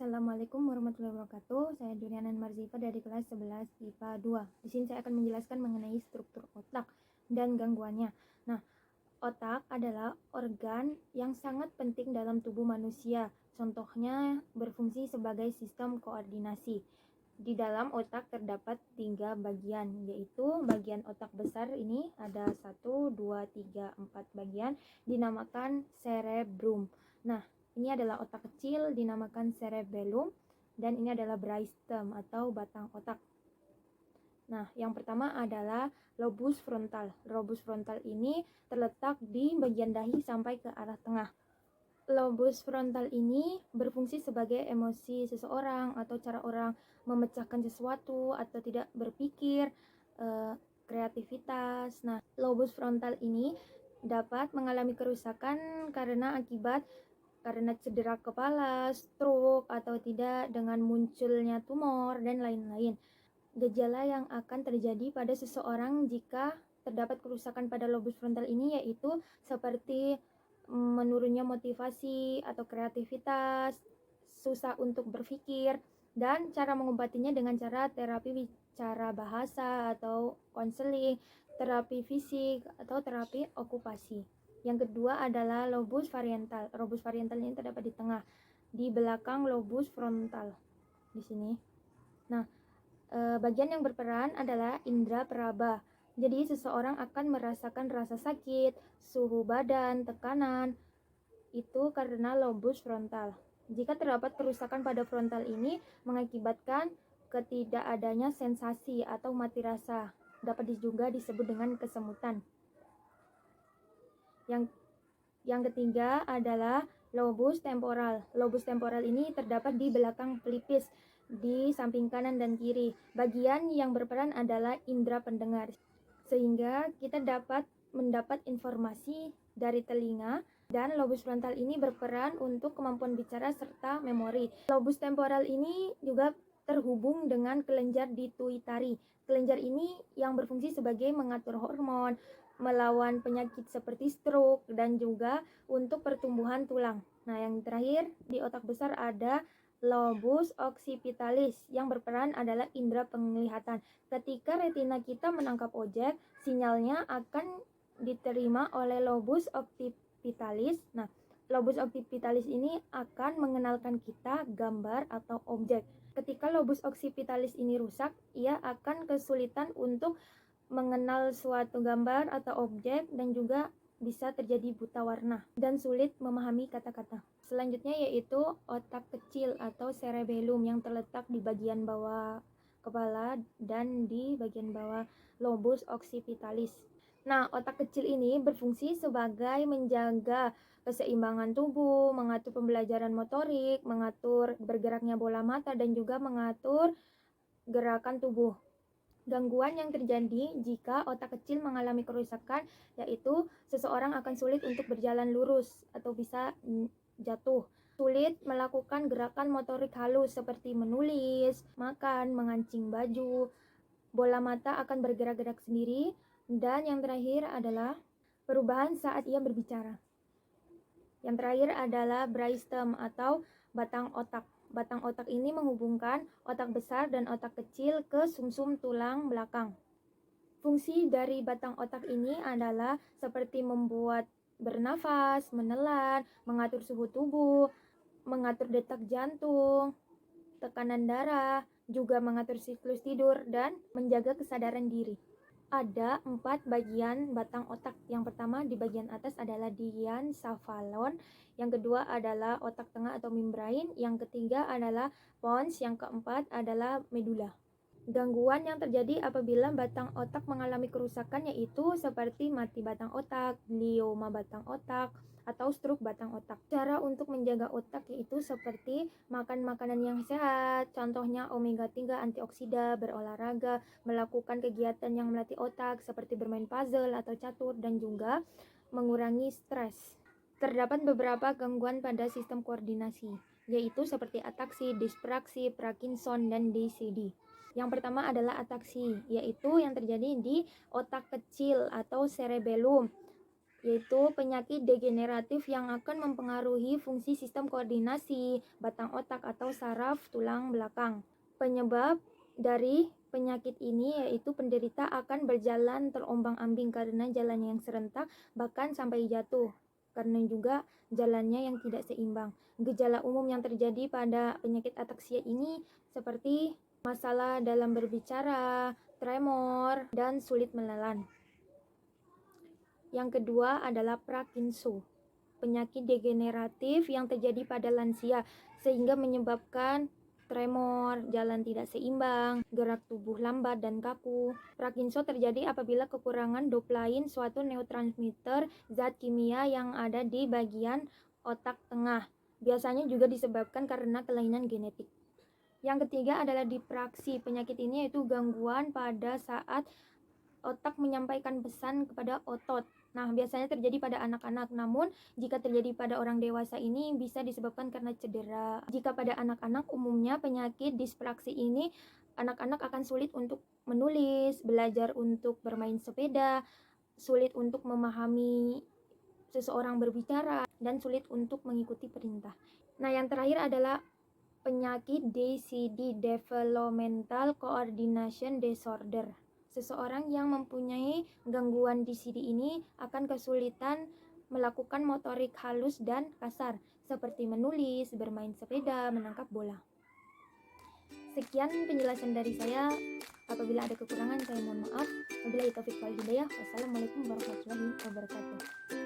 Assalamualaikum warahmatullahi wabarakatuh. Saya Durianan Marzifa dari kelas 11 IPA 2. Di sini saya akan menjelaskan mengenai struktur otak dan gangguannya. Nah, otak adalah organ yang sangat penting dalam tubuh manusia. Contohnya berfungsi sebagai sistem koordinasi. Di dalam otak terdapat 3 bagian, yaitu bagian otak besar ini ada 1, 2, 3, 4 bagian, dinamakan cerebrum. Nah, ini adalah otak kecil dinamakan cerebellum, dan ini adalah brainstem atau batang otak. Nah, yang pertama adalah lobus frontal. Lobus frontal ini terletak di bagian dahi sampai ke arah tengah. Lobus frontal ini berfungsi sebagai emosi seseorang atau cara orang memecahkan sesuatu atau tidak berpikir, kreativitas. Nah, lobus frontal ini dapat mengalami kerusakan karena cedera kepala, stroke, atau tidak dengan munculnya tumor dan lain-lain. Gejala yang akan terjadi pada seseorang jika terdapat kerusakan pada lobus frontal ini yaitu seperti menurunnya motivasi atau kreativitas, susah untuk berpikir, dan cara mengobatinya dengan cara terapi bicara bahasa atau konseling, terapi fisik, atau terapi okupasi. Yang kedua adalah lobus parietal. Lobus parietal ini terdapat di tengah, di belakang lobus frontal, di sini. Nah, bagian yang berperan adalah indera peraba. Jadi seseorang akan merasakan rasa sakit, suhu badan, tekanan, itu karena lobus frontal. Jika terdapat kerusakan pada frontal ini mengakibatkan ketidakadanya sensasi atau mati rasa. Dapat juga disebut dengan kesemutan. Yang ketiga adalah lobus temporal. Lobus temporal ini terdapat di belakang pelipis, di samping kanan dan kiri. Bagian yang berperan adalah indera pendengar, sehingga kita dapat mendapat informasi dari telinga, dan lobus frontal ini berperan untuk kemampuan bicara serta memori. Lobus temporal ini juga terhubung dengan kelenjar pituitari. Kelenjar ini yang berfungsi sebagai mengatur hormon, melawan penyakit seperti stroke, dan juga untuk pertumbuhan tulang. Nah, yang terakhir di otak besar ada lobus occipitalis yang berperan adalah indera penglihatan. Ketika retina kita menangkap objek, sinyalnya akan diterima oleh lobus occipitalis. Nah, lobus occipitalis ini akan mengenalkan kita gambar atau objek. Ketika lobus occipitalis ini rusak, ia akan kesulitan untuk mengenal suatu gambar atau objek, dan juga bisa terjadi buta warna dan sulit memahami kata-kata. Selanjutnya yaitu otak kecil atau cerebellum yang terletak di bagian bawah kepala dan di bagian bawah lobus occipitalis. Nah, otak kecil ini berfungsi sebagai menjaga keseimbangan tubuh, mengatur pembelajaran motorik, mengatur bergeraknya bola mata, dan juga mengatur gerakan tubuh. Gangguan yang terjadi jika otak kecil mengalami kerusakan yaitu seseorang akan sulit untuk berjalan lurus atau bisa jatuh, sulit melakukan gerakan motorik halus seperti menulis, makan, mengancing baju, bola mata akan bergerak-gerak sendiri, dan yang terakhir adalah perubahan saat ia berbicara. Yang terakhir adalah brainstem atau batang otak. Batang otak ini menghubungkan otak besar dan otak kecil ke sumsum tulang belakang. Fungsi dari batang otak ini adalah seperti membuat bernafas, menelan, mengatur suhu tubuh, mengatur detak jantung, tekanan darah, juga mengatur siklus tidur, dan menjaga kesadaran diri. Ada 4 bagian batang otak. Yang pertama di bagian atas adalah diencephalon, yang kedua adalah otak tengah atau membrane, yang ketiga adalah pons, yang keempat adalah medula. Gangguan yang terjadi apabila batang otak mengalami kerusakan yaitu seperti mati batang otak, glioma batang otak, atau stroke batang otak. Cara untuk menjaga otak yaitu seperti makan makanan yang sehat, contohnya omega 3 antioksida, berolahraga, melakukan kegiatan yang melatih otak seperti bermain puzzle atau catur, dan juga mengurangi stres. Terdapat beberapa gangguan pada sistem koordinasi, yaitu seperti ataksi, dispraksi, Parkinson, dan DCD. Yang pertama adalah ataksi, yaitu yang terjadi di otak kecil atau cerebellum. yaitu penyakit degeneratif yang akan mempengaruhi fungsi sistem koordinasi, batang otak atau saraf tulang belakang. Penyebab dari penyakit ini yaitu penderita akan berjalan terombang-ambing karena jalannya yang serentak, bahkan sampai jatuh, karena juga jalannya yang tidak seimbang. Gejala umum yang terjadi pada penyakit ataksia ini seperti masalah dalam berbicara, tremor, dan sulit menelan. Yang kedua adalah Parkinson, penyakit degeneratif yang terjadi pada lansia sehingga menyebabkan tremor, jalan tidak seimbang, gerak tubuh lambat dan kaku. Parkinson terjadi apabila kekurangan dopamine, suatu neurotransmitter zat kimia yang ada di bagian otak tengah. Biasanya juga disebabkan karena kelainan genetik. Yang ketiga adalah dipraksi. Penyakit ini yaitu gangguan pada saat otak menyampaikan pesan kepada otot. Nah, biasanya terjadi pada anak-anak, namun jika terjadi pada orang dewasa ini bisa disebabkan karena cedera. Jika pada anak-anak, umumnya penyakit dispraksi ini anak-anak akan sulit untuk menulis, belajar untuk bermain sepeda, sulit untuk memahami seseorang berbicara, dan sulit untuk mengikuti perintah. Nah, yang terakhir adalah penyakit DCD, Developmental Coordination Disorder. Seseorang yang mempunyai gangguan DCD ini akan kesulitan melakukan motorik halus dan kasar, seperti menulis, bermain sepeda, menangkap bola. Sekian penjelasan dari saya. Apabila ada kekurangan, saya mohon maaf. Wabillahi taufiq wal hidayah. Wassalamualaikum warahmatullahi wabarakatuh.